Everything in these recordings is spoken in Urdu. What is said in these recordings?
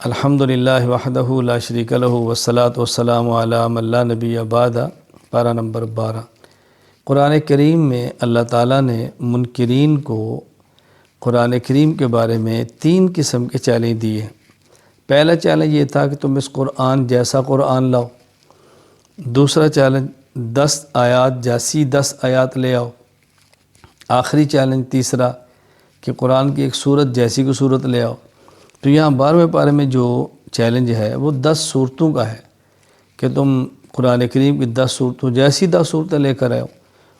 الحمدللہ وحدہ لا شریک لہ والصلاۃ والسلام علی من لا نبی بعد۔ پارہ نمبر 12۔ قرآن کریم میں اللہ تعالیٰ نے منکرین کو قرآن کریم کے بارے میں 3 قسم کے چیلنج دیے ہیں۔ پہلا چیلنج یہ تھا کہ تم اس قرآن جیسا قرآن لاؤ۔ دوسرا چیلنج 10 آیات جیسی 10 آیات لے آؤ۔ آخری چیلنج تیسرا کہ قرآن کی ایک صورت جیسی کو صورت لے آؤ۔ تو یہاں 12ویں پارے میں جو چیلنج ہے وہ 10 صورتوں کا ہے کہ تم قرآن کریم کی 10 صورتوں جیسی 10 صورتیں لے کر آؤ،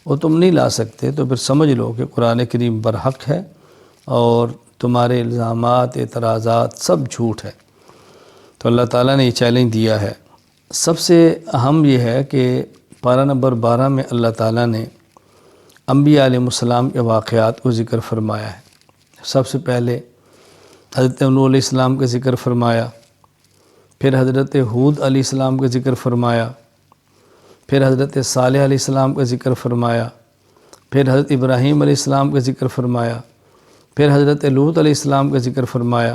وہ تم نہیں لا سکتے، تو پھر سمجھ لو کہ قرآن کریم برحق ہے اور تمہارے الزامات اعتراضات سب جھوٹ ہے۔ تو اللہ تعالیٰ نے یہ چیلنج دیا ہے۔ سب سے اہم یہ ہے کہ پارہ نمبر 12 میں اللہ تعالیٰ نے انبیاء علیہ السلام کے واقعات کو ذکر فرمایا ہے۔ سب سے پہلے حضرت نوح علیہ السلام کا ذکر فرمایا، پھر حضرت ہود علیہ السلام کا ذکر فرمایا، پھر حضرت صالح علیہ السلام کا ذکر فرمایا، پھر حضرت ابراہیم علیہ السلام کا ذکر فرمایا، پھر حضرت لوط علیہ السلام کا ذکر فرمایا،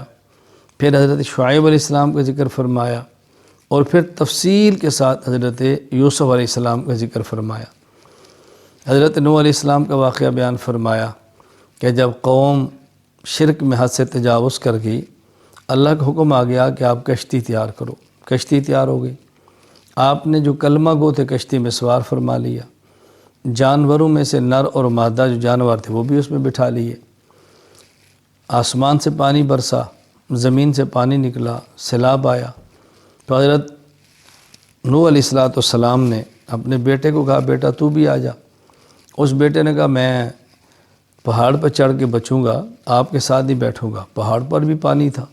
پھر حضرت شعیب علیہ السلام کا ذکر فرمایا، اور پھر تفصیل کے ساتھ حضرت یوسف علیہ السلام کا ذکر فرمایا۔ حضرت نوح علیہ السلام کا واقعہ بیان فرمایا کہ جب قوم شرک میں حد سے تجاوز کر گئی، اللہ کا حکم آ گیا کہ آپ کشتی تیار کرو۔ کشتی تیار ہو گئی، آپ نے جو کلمہ گو تھے کشتی میں سوار فرما لیا، جانوروں میں سے نر اور مادہ جو جانور تھے وہ بھی اس میں بٹھا لیے، آسمان سے پانی برسا، زمین سے پانی نکلا، سیلاب آیا۔ تو حضرت نوح علیہ السلام نے اپنے بیٹے کو کہا بیٹا تو بھی آ جا۔ اس بیٹے نے کہا میں پہاڑ پر چڑھ کے بچوں گا، آپ کے ساتھ ہی بیٹھوں گا۔ پہاڑ پر بھی پانی تھا۔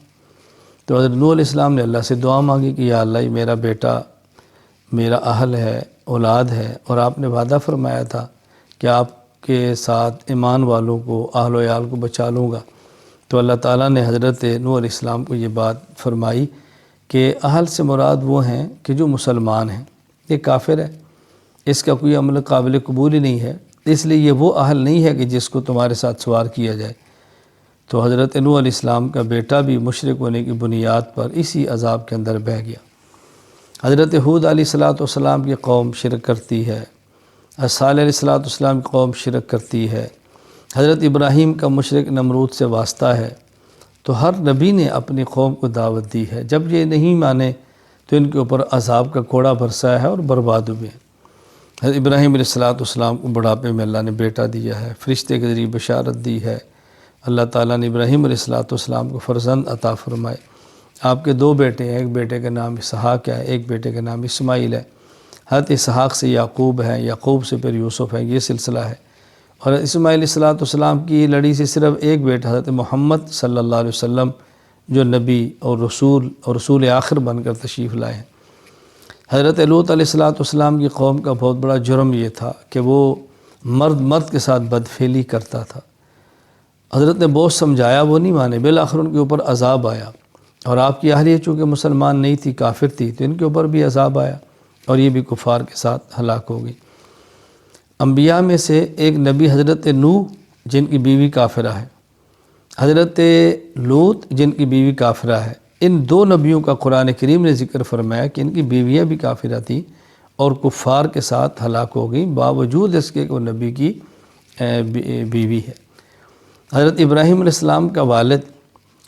تو حضرت نوح علیہ السلام نے اللہ سے دعا مانگی کہ یا اللہ، یہ میرا بیٹا میرا اہل ہے، اولاد ہے، اور آپ نے وعدہ فرمایا تھا کہ آپ کے ساتھ ایمان والوں کو، اہل و عیال کو بچا لوں گا۔ تو اللہ تعالیٰ نے حضرت نوح علیہ السلام کو یہ بات فرمائی کہ اہل سے مراد وہ ہیں کہ جو مسلمان ہیں، یہ کافر ہے، اس کا کوئی عمل قابل قبول ہی نہیں ہے، اس لیے یہ وہ اہل نہیں ہے کہ جس کو تمہارے ساتھ سوار کیا جائے۔ تو حضرت نوح علیہ السلام کا بیٹا بھی مشرک ہونے کی بنیاد پر اسی عذاب کے اندر بہہ گیا۔ حضرت ہود علیہ السلام کی قوم شرک کرتی ہے، صالح علیہ السلام کی قوم شرک کرتی ہے، حضرت ابراہیم کا مشرک نمرود سے واسطہ ہے۔ تو ہر نبی نے اپنی قوم کو دعوت دی ہے، جب یہ نہیں مانے تو ان کے اوپر عذاب کا کوڑا برسایا ہے اور برباد ہوئے ہیں۔ حضرت ابراہیم علیہ السلام کو بڑھاپے میں اللہ نے بیٹا دیا ہے، فرشتے کے ذریعے بشارت دی ہے۔ اللہ تعالیٰ نے ابراہیم علیہ السلام کو فرزند عطا فرمائے۔ آپ کے 2 بیٹے ہیں، ایک بیٹے کا نام اسحاق ہے، ایک بیٹے کا نام اسماعیل ہے۔ حضرت اسحاق سے یعقوب ہے، یعقوب سے پھر یوسف ہے، یہ سلسلہ ہے۔ اور اسماعیل علیہ السلام کی لڑی سے صرف ایک بیٹا حضرت محمد صلی اللہ علیہ وسلم جو نبی اور رسول آخر بن کر تشریف لائے ہیں۔ حضرت لوط علیہ السلام کی قوم کا بہت بڑا جرم یہ تھا کہ وہ مرد کے ساتھ بدفعلی کرتا تھا۔ حضرت نے بہت سمجھایا، وہ نہیں مانے، بالآخر ان کے اوپر عذاب آیا۔ اور آپ کی اہلیہ چونکہ مسلمان نہیں تھی، کافر تھی، تو ان کے اوپر بھی عذاب آیا اور یہ بھی کفار کے ساتھ ہلاک ہو گئی۔ انبیاء میں سے ایک نبی حضرت نوح جن کی بیوی کافرہ ہے، حضرت لوط جن کی بیوی کافرہ ہے، ان 2 نبیوں کا قرآن کریم نے ذکر فرمایا کہ ان کی بیویاں بھی کافرہ تھیں اور کفار کے ساتھ ہلاک ہو گئیں، باوجود اس کے کہ وہ نبی کی بیوی ہے۔ حضرت ابراہیم علیہ السلام کا والد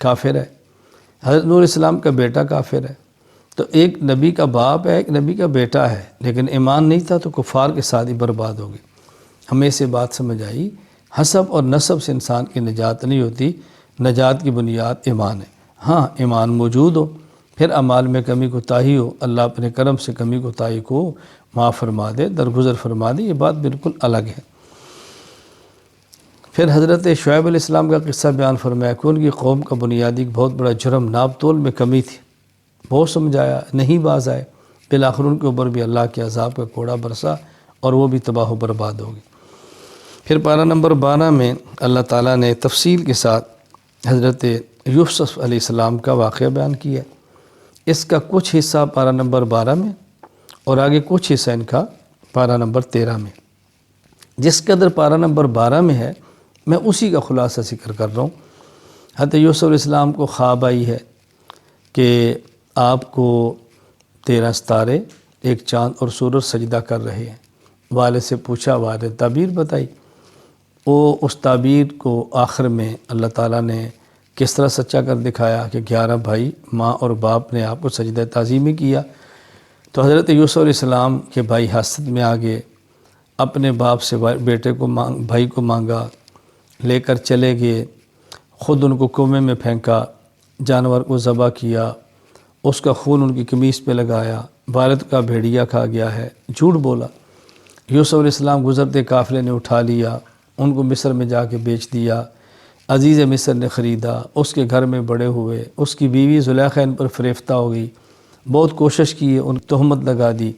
کافر ہے، حضرت نوح علیہ السلام کا بیٹا کافر ہے۔ تو ایک نبی کا باپ ہے، ایک نبی کا بیٹا ہے، لیکن ایمان نہیں تھا تو کفار کے ساتھ ہی برباد ہو گئے۔ ہمیں اسے بات سمجھ آئی، حسب اور نسب سے انسان کی نجات نہیں ہوتی، نجات کی بنیاد ایمان ہے۔ ہاں ایمان موجود ہو، پھر اعمال میں کمی کوتاہی ہو، اللہ اپنے کرم سے کمی کوتاہی کو معاف فرما دے، درگزر فرما دے، یہ بات بالکل الگ ہے۔ پھر حضرت شعیب علیہ السلام کا قصہ بیان فرمایا کہ ان کی قوم کا بنیادی بہت بڑا جرم ناپ تول میں کمی تھی، بہت سمجھایا، نہیں باز آئے، بالآخر ان کے اوپر بھی اللہ کے عذاب کا کوڑا برسا اور وہ بھی تباہ و برباد ہو گئی۔ پھر پارہ نمبر 12 میں اللہ تعالیٰ نے تفصیل کے ساتھ حضرت یوسف علیہ السلام کا واقعہ بیان کیا۔ اس کا کچھ حصہ پارہ نمبر 12 میں اور آگے کچھ حصہ ان کا پارہ نمبر 13 میں۔ جس قدر پارہ نمبر 12 میں ہے میں اسی کا خلاصہ ذکر کر رہا ہوں۔ حضرت یوسف علیہ السلام کو خواب آئی ہے کہ آپ کو 13 ستارے، ایک چاند اور سورج سجدہ کر رہے ہیں۔ والد سے پوچھا، والد تعبیر بتائی۔ وہ اس تعبیر کو آخر میں اللہ تعالیٰ نے کس طرح سچا کر دکھایا کہ 11 بھائی، ماں اور باپ نے آپ کو سجدہ تعظیمی کیا۔ تو حضرت یوسف علیہ السلام کے بھائی حسد میں آگے اپنے باپ سے بھائی کو مانگا، لے کر چلے گئے، خود ان کو کنویں میں پھینکا، جانور کو ذبح کیا، اس کا خون ان کی قمیص پہ لگایا، والد کا بھیڑیا کھا گیا ہے، جھوٹ بولا۔ یوسف علیہ السلام گزرتے قافلے نے اٹھا لیا، ان کو مصر میں جا کے بیچ دیا، عزیز مصر نے خریدا، اس کے گھر میں بڑے ہوئے، اس کی بیوی زلیخا ان پر فریفتہ ہو گئی، بہت کوشش کی، ان تہمت لگا دی۔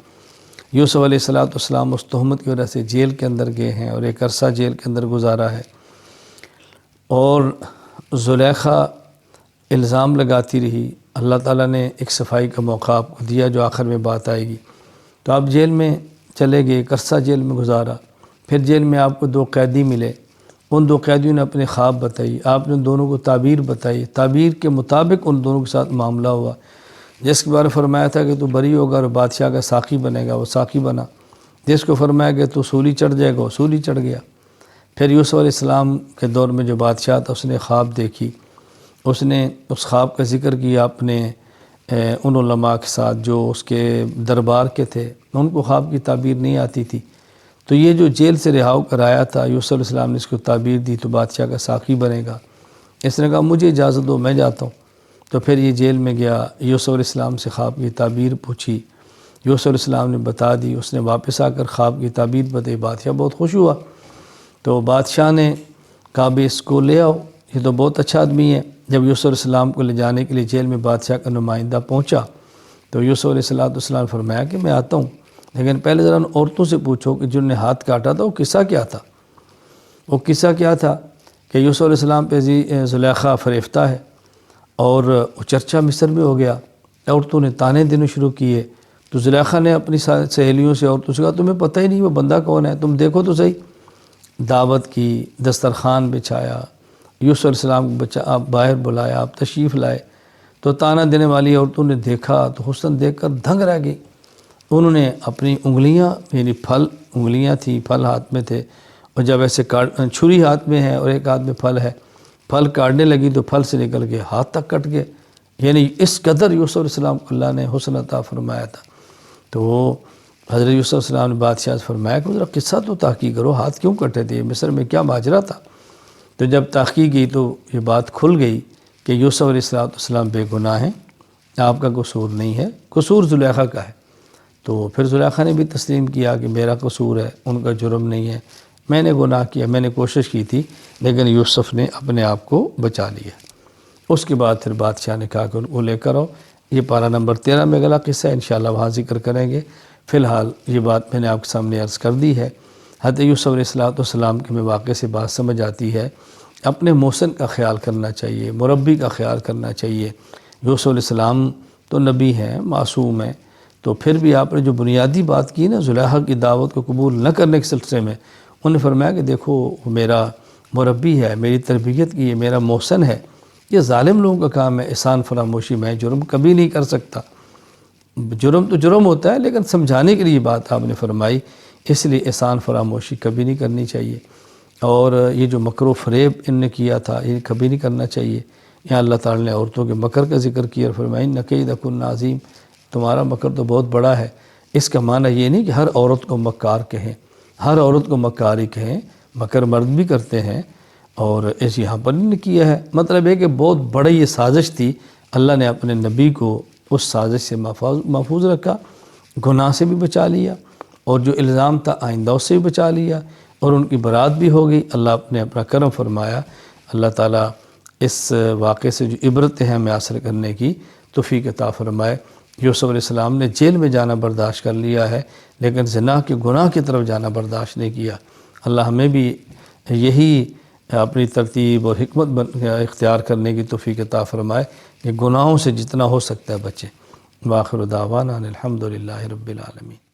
یوسف علیہ السلام اس تہمت کی وجہ سے جیل کے اندر گئے ہیں اور ایک عرصہ جیل کے اندر گزارا ہے، اور زلیخا الزام لگاتی رہی۔ اللہ تعالیٰ نے ایک صفائی کا موقع آپ کو دیا جو آخر میں بات آئے گی۔ تو آپ جیل میں چلے گئے، ایک عرصہ جیل میں گزارا، پھر جیل میں آپ کو 2 قیدی ملے، ان 2 قیدیوں نے اپنے خواب بتائی، آپ نے دونوں کو تعبیر بتائی، تعبیر کے مطابق ان دونوں کے ساتھ معاملہ ہوا۔ جس کے بارے فرمایا تھا کہ تو بری ہوگا اور بادشاہ کا ساقی بنے گا، وہ ساقی بنا۔ جس کو فرمایا کہ تو سولی چڑھ جائے گا، وہ سولی چڑھ گیا۔ پھر یوسف علیہ السلام کے دور میں جو بادشاہ تھا اس نے خواب دیکھی، اس نے اس خواب کا ذکر کیا اپنے ان علماء کے ساتھ جو اس کے دربار کے تھے، ان کو خواب کی تعبیر نہیں آتی تھی۔ تو یہ جو جیل سے رہا کر آیا تھا، یوسف علیہ السلام نے اس کو تعبیر دی تو بادشاہ کا ساقی بنے گا۔ اس نے کہا مجھے اجازت دو، میں جاتا ہوں۔ تو پھر یہ جیل میں گیا، یوسف علیہ السلام سے خواب کی تعبیر پوچھی، یوسف علیہ السلام نے بتا دی، اس نے واپس آ کر خواب کی تعبیر بتائی، بادشاہ بہت خوش ہوا۔ تو بادشاہ نے کہا بھی اس کو لے آؤ، یہ تو بہت اچھا آدمی ہے۔ جب یوسف علیہ السلام کو لے جانے کے لیے جیل میں بادشاہ کا نمائندہ پہنچا تو یوسف علیہ السلام نے فرمایا کہ میں آتا ہوں، لیکن پہلے ذرا ان عورتوں سے پوچھو کہ جن نے ہاتھ کاٹا تھا وہ قصہ کیا تھا۔ وہ قصہ کیا تھا کہ یوسف علیہ السلام پہ زلیخا فریفتہ ہے اور وہ چرچا مصر میں ہو گیا، عورتوں نے تانے دینے شروع کیے۔ تو زلیخا نے اپنی سہیلیوں سے عورتوں سے کہا تمہیں پتہ ہی نہیں وہ بندہ کون ہے، تم دیکھو تو صحیح۔ دعوت کی، دسترخوان بچھایا، یوسف علیہ السلام کو آپ باہر بلایا، آپ تشریف لائے۔ تو تانا دینے والی عورتوں نے دیکھا تو حسن دیکھ کر دھنگ رہ گئی۔ انہوں نے اپنی انگلیاں، یعنی انگلیاں تھیں، پھل ہاتھ میں تھے، اور جب ایسے چھری ہاتھ میں ہے اور ایک ہاتھ میں پھل ہے، پھل کاٹنے لگی تو پھل سے نکل کے ہاتھ تک کٹ گئے۔ یعنی اس قدر یوسف علیہ السلام کو اللہ نے حسن عطا فرمایا تھا۔ تو حضرت یوسف علیہ السلام نے بادشاہ سے فرمایا کہ ذرا قصہ تو تحقیق کرو، ہاتھ کیوں کٹے تھے، مصر میں کیا ماجرا تھا؟ تو جب تحقیق کی تو یہ بات کھل گئی کہ یوسف علیہ السلام بے گناہ ہیں، آپ کا قصور نہیں ہے، قصور زلیخا کا ہے۔ تو پھر زلیخا نے بھی تسلیم کیا کہ میرا قصور ہے، ان کا جرم نہیں ہے، میں نے گناہ کیا، میں نے کوشش کی تھی، لیکن یوسف نے اپنے آپ کو بچا لیا۔ اس کے بعد پھر بادشاہ نے کہا کہ ان کو لے کر آؤ۔ یہ پارہ نمبر 13 میں اگلا قصہ ہے، انشاءاللہ وہاں ذکر کریں گے۔ فی الحال یہ بات میں نے آپ کے سامنے عرض کر دی ہے۔ حضرت یوسف علیہ السلام کے میں واقعے سے بات سمجھ آتی ہے، اپنے محسن کا خیال کرنا چاہیے، مربی کا خیال کرنا چاہیے۔ یوسف علیہ السلام تو نبی ہیں، معصوم ہیں، تو پھر بھی آپ نے جو بنیادی بات کی نا زلیخا کی دعوت کو قبول نہ کرنے کے سلسلے میں، انہوں نے فرمایا کہ دیکھو میرا مربی ہے، میری تربیت کی ہے، میرا محسن ہے، یہ ظالم لوگوں کا کام ہے احسان فراموشی، میں جرم کبھی نہیں کر سکتا۔ جرم تو جرم ہوتا ہے، لیکن سمجھانے کے لیے بات آپ نے فرمائی، اس لیے احسان فراموشی کبھی نہیں کرنی چاہیے۔ اور یہ جو مکر و فریب ان نے کیا تھا یہ کبھی نہیں کرنا چاہیے۔ یہاں اللہ تعالیٰ نے عورتوں کے مکر کا ذکر کیا اور فرمایا اِنَّ کَیْدَکُنَّ عَظِیمٌ، تمہارا مکر تو بہت بڑا ہے۔ اس کا معنی یہ نہیں کہ ہر عورت کو مکار کہیں، ہر عورت کو مکاری کہیں، مکر مرد بھی کرتے ہیں، اور ایسے یہاں پر نہیں کیا ہے۔ مطلب ہے کہ بہت بڑی یہ سازش تھی، اللہ نے اپنے نبی کو اس سازش سے محفوظ رکھا، گناہ سے بھی بچا لیا، اور جو الزام تھا آئندہ اس سے بھی بچا لیا، اور ان کی برات بھی ہو گئی۔ اللہ نے اپنا کرم فرمایا۔ اللہ تعالیٰ اس واقعے سے جو عبرتیں ہیں ہمیں حاصل کرنے کی توفیق عطا فرمائے۔ یوسف علیہ السلام نے جیل میں جانا برداشت کر لیا ہے، لیکن زنا کے گناہ کی طرف جانا برداشت نہیں کیا۔ اللہ ہمیں بھی یہی اپنی ترتیب اور حکمت اختیار کرنے کی توفیق عطا فرمائے کہ گناہوں سے جتنا ہو سکتا ہے بچیں۔ وآخر دعوانا الحمدللہ رب العالمین۔